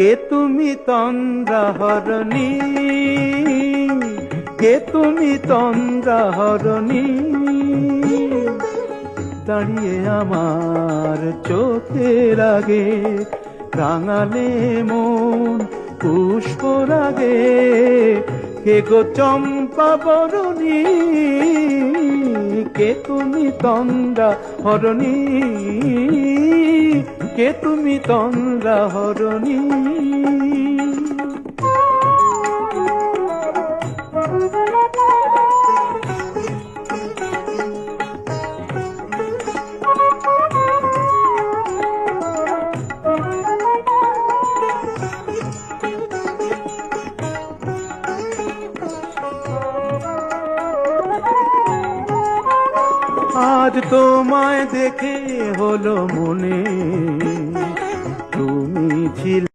কে তুমি তন্দ্রাহরণী, কে তুমি তন্দ্রাহরণী, দাঁড়িয়ে আমার চোখের আগে রাঙালে মন পুষ্প রাগে। কে গো চম্পা বরণী, কে তুমি তন্দ্রাহরণী, কে তুমি তন্দ্রাহরণী। আজ তোমায় দেখে হলো মনে তুমি ছিলে